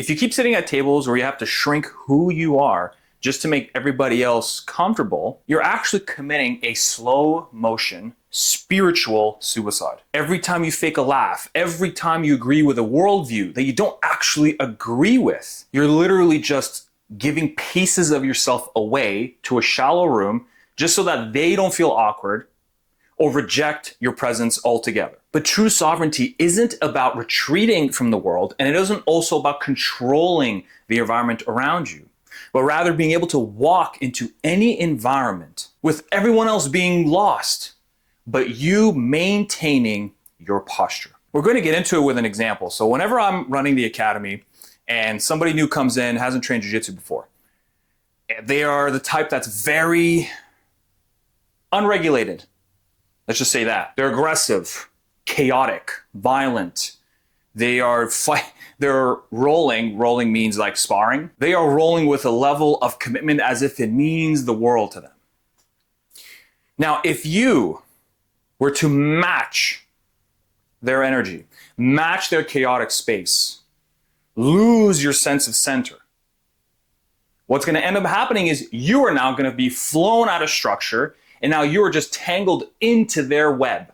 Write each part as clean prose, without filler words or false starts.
If you keep sitting at tables where you have to shrink who you are just to make everybody else comfortable, you're actually committing a slow motion spiritual suicide. Every time you fake a laugh, every time you agree with a worldview that you don't actually agree with, you're literally just giving pieces of yourself away to a shallow room just so that they don't feel awkward or reject your presence altogether. But true sovereignty isn't about retreating from the world, and it isn't also about controlling the environment around you, but rather being able to walk into any environment with everyone else being lost, but you maintaining your posture. We're going to get into it with an example. So whenever I'm running the academy and somebody new comes in, hasn't trained jiu-jitsu before, they are the type that's very unregulated. Let's just say that. They're aggressive, chaotic, violent. They're rolling. Rolling means like sparring. They are rolling with a level of commitment as if it means the world to them. Now, if you were to match their energy, match their chaotic space, lose your sense of center, what's going to end up happening is you are now going to be flown out of structure, and now you are just tangled into their web.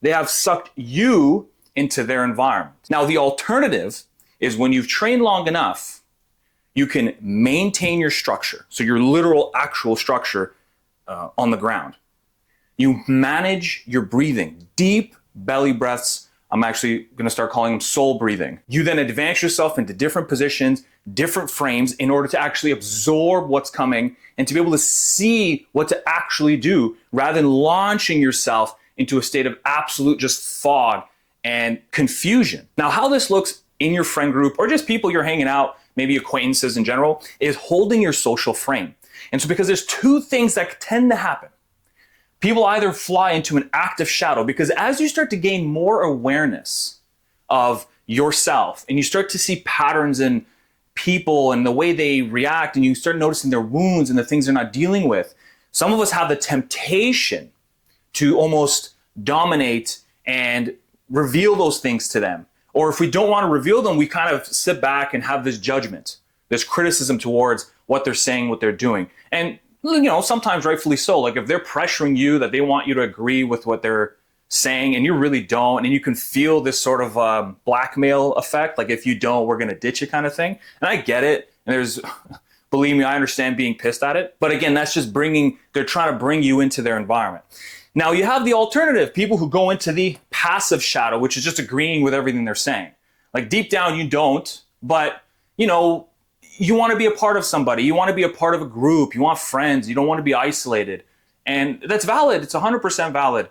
They have sucked you into their environment. Now, the alternative is when you've trained long enough, you can maintain your structure, so your literal, actual structure on the ground. You manage your breathing, deep belly breaths. I'm actually going to start calling them soul breathing. You then advance yourself into different positions, different frames in order to actually absorb what's coming and to be able to see what to actually do rather than launching yourself into a state of absolute just fog and confusion. Now, how this looks in your friend group or just people you're hanging out, maybe acquaintances in general, is holding your social frame. And so because there's two things that tend to happen. People either fly into an active shadow because as you start to gain more awareness of yourself and you start to see patterns in people and the way they react and you start noticing their wounds and the things they're not dealing with, some of us have the temptation to almost dominate and reveal those things to them. Or if we don't want to reveal them, we kind of sit back and have this judgment, this criticism towards what they're saying, what they're doing. And sometimes rightfully so. Like if they're pressuring you that they want you to agree with what they're saying and you really don't, and you can feel this sort of blackmail effect, like if you don't, we're going to ditch you kind of thing. And I get it. And believe me, I understand being pissed at it. But again, that's just they're trying to bring you into their environment. Now you have the alternative, people who go into the passive shadow, which is just agreeing with everything they're saying. Like deep down you don't, but you want to be a part of somebody. You want to be a part of a group. You want friends. You don't want to be isolated. And that's valid. It's 100% valid.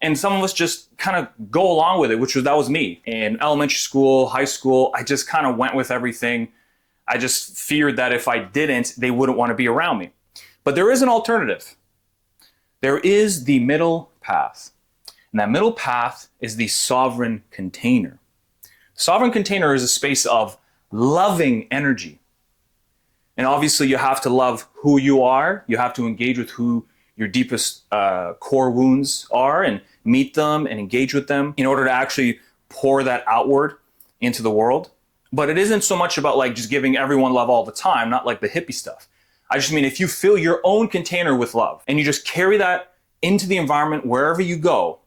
And some of us just kind of go along with it, that was me. In elementary school, high school, I just kind of went with everything. I just feared that if I didn't, they wouldn't want to be around me. But there is an alternative. There is the middle path. And that middle path is the sovereign container. Sovereign container is a space of loving energy. And obviously you have to love who you are. You have to engage with who your deepest core wounds are and meet them and engage with them in order to actually pour that outward into the world. But it isn't so much about like just giving everyone love all the time, not like the hippie stuff. I just mean if you fill your own container with love and you just carry that into the environment wherever you go,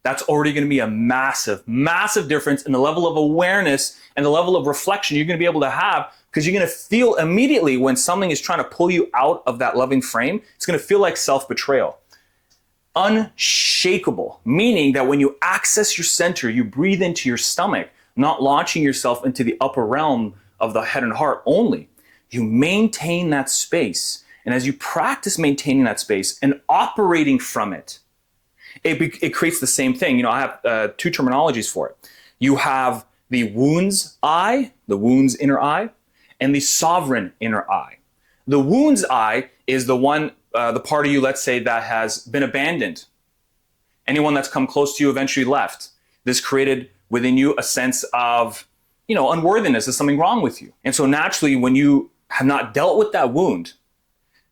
that's already going to be a massive, massive difference in the level of awareness and the level of reflection you're going to be able to have, because you're going to feel immediately when something is trying to pull you out of that loving frame, it's going to feel like self-betrayal. Unshakable, meaning that when you access your center, you breathe into your stomach, not launching yourself into the upper realm of the head and heart only. You maintain that space. And as you practice maintaining that space and operating from it, it creates the same thing. I have two terminologies for it. You have the wound's eye, the wound's inner eye, and the sovereign inner eye. The wound's eye is the one, the part of you, let's say, that has been abandoned. Anyone that's come close to you eventually left. This created within you a sense of, unworthiness. There's something wrong with you. And so naturally, when you have not dealt with that wound,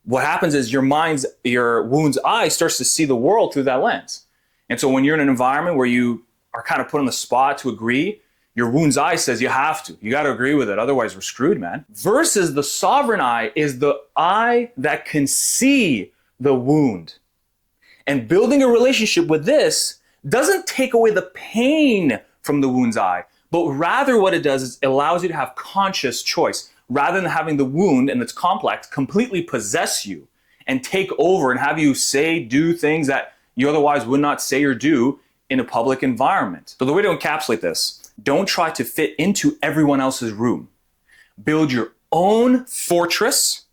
what happens is your wound's eye starts to see the world through that lens. And so when you're in an environment where you are kind of put on the spot to agree, Your wound's eye says you have to. You got to agree with it. Otherwise, we're screwed, man. Versus the sovereign eye is the eye that can see the wound. And building a relationship with this doesn't take away the pain from the wound's eye, but rather what it does is it allows you to have conscious choice rather than having the wound and its complex completely possess you and take over and have you say, do things that you otherwise would not say or do in a public environment. So the way to encapsulate this, don't try to fit into everyone else's room. Build your own fortress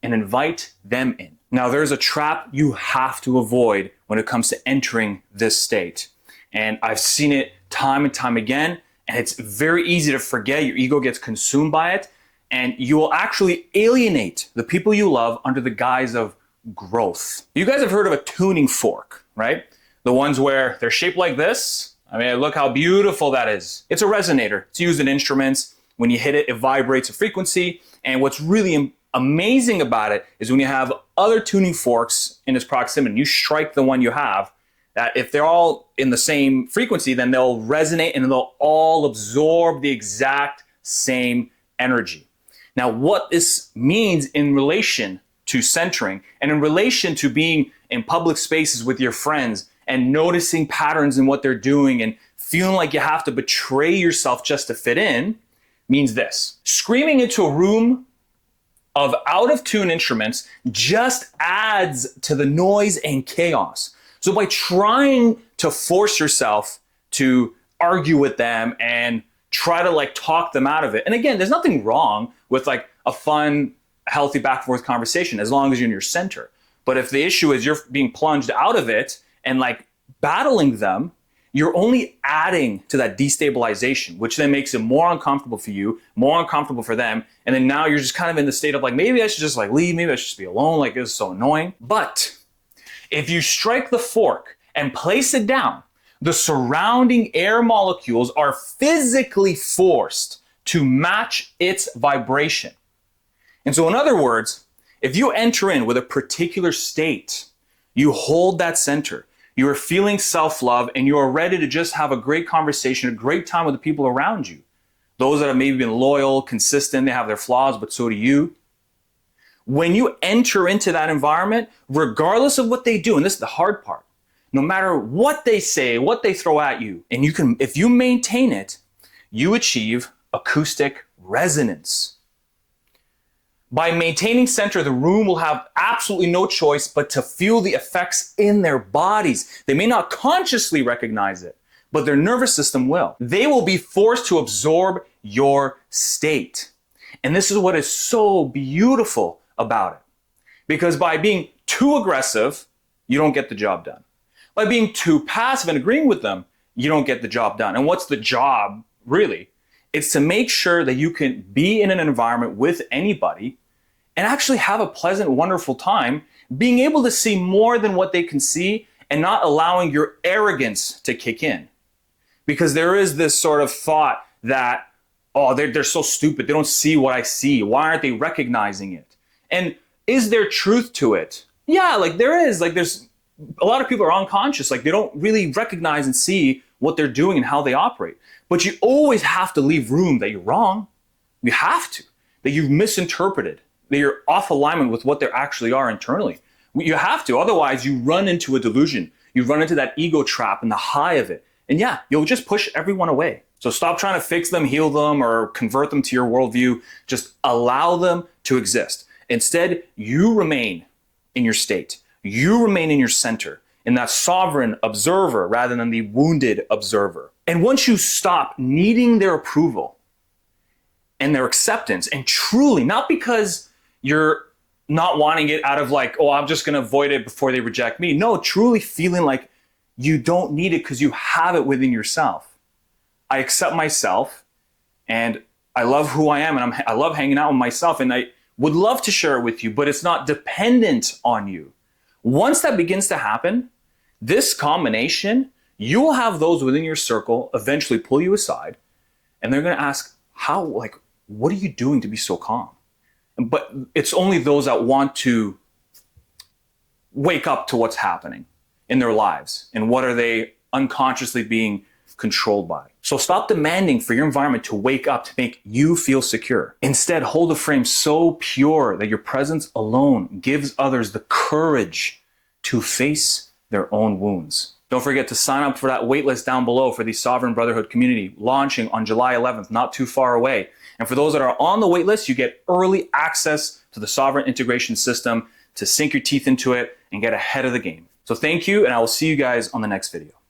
and invite them in. Now, there's a trap you have to avoid when it comes to entering this state. And I've seen it time and time again, and it's very easy to forget. Your ego gets consumed by it, and you will actually alienate the people you love under the guise of growth. You guys have heard of a tuning fork, right? The ones where they're shaped like this. I mean, look how beautiful that is. It's a resonator. It's used in instruments. When you hit it, it vibrates a frequency. And what's really amazing about it is when you have other tuning forks in its proximity, you strike the one you have, that if they're all in the same frequency, then they'll resonate and they'll all absorb the exact same energy. Now, what this means in relation to centering and in relation to being in public spaces with your friends and noticing patterns in what they're doing and feeling like you have to betray yourself just to fit in means this. Screaming into a room of out of tune instruments just adds to the noise and chaos. So by trying to force yourself to argue with them and try to like talk them out of it. And again, there's nothing wrong with like a fun, healthy back and forth conversation as long as you're in your center. But if the issue is you're being plunged out of it and like battling them, you're only adding to that destabilization, which then makes it more uncomfortable for you, more uncomfortable for them. And then now you're just kind of in the state of like, maybe I should just like leave, maybe I should just be alone, like this is so annoying. But if you strike the fork and place it down, the surrounding air molecules are physically forced to match its vibration. And so in other words, if you enter in with a particular state, you hold that center, you are feeling self-love, and you are ready to just have a great conversation, a great time with the people around you. Those that have maybe been loyal, consistent, they have their flaws, but so do you. When you enter into that environment, regardless of what they do, and this is the hard part, no matter what they say, what they throw at you, and if you maintain it, you achieve acoustic resonance. By maintaining center, the room will have absolutely no choice but to feel the effects in their bodies. They may not consciously recognize it, but their nervous system will. They will be forced to absorb your state. And this is what is so beautiful about it. Because by being too aggressive, you don't get the job done. By being too passive and agreeing with them, you don't get the job done. And what's the job, really? It's to make sure that you can be in an environment with anybody and actually have a pleasant, wonderful time, being able to see more than what they can see and not allowing your arrogance to kick in. Because there is this sort of thought that, oh, they're so stupid, they don't see what I see. Why aren't they recognizing it? And is there truth to it? Yeah, like there is. Like there's a lot of people are unconscious, like they don't really recognize and see what they're doing and how they operate. But you always have to leave room that you're wrong. You have to, that you've misinterpreted, that you're off alignment with what they actually are internally. You have to, otherwise you run into a delusion. You run into that ego trap and the high of it. And yeah, you'll just push everyone away. So stop trying to fix them, heal them, or convert them to your worldview. Just allow them to exist. Instead, you remain in your state. You remain in your center, in that sovereign observer rather than the wounded observer. And once you stop needing their approval and their acceptance, and truly, not because you're not wanting it out of like, oh, I'm just going to avoid it before they reject me. No, truly feeling like you don't need it because you have it within yourself. I accept myself and I love who I am and I love hanging out with myself and I would love to share it with you, but it's not dependent on you. Once that begins to happen, this combination, you will have those within your circle eventually pull you aside and they're going to ask, what are you doing to be so calm? But it's only those that want to wake up to what's happening in their lives and what are they unconsciously being controlled by. So stop demanding for your environment to wake up to make you feel secure. Instead, hold a frame so pure that your presence alone gives others the courage to face their own wounds. Don't forget to sign up for that waitlist down below for the Sovereign Brotherhood community launching on July 11th, not too far away. And for those that are on the waitlist, you get early access to the Sovereign integration system to sink your teeth into it and get ahead of the game. So thank you, and I will see you guys on the next video.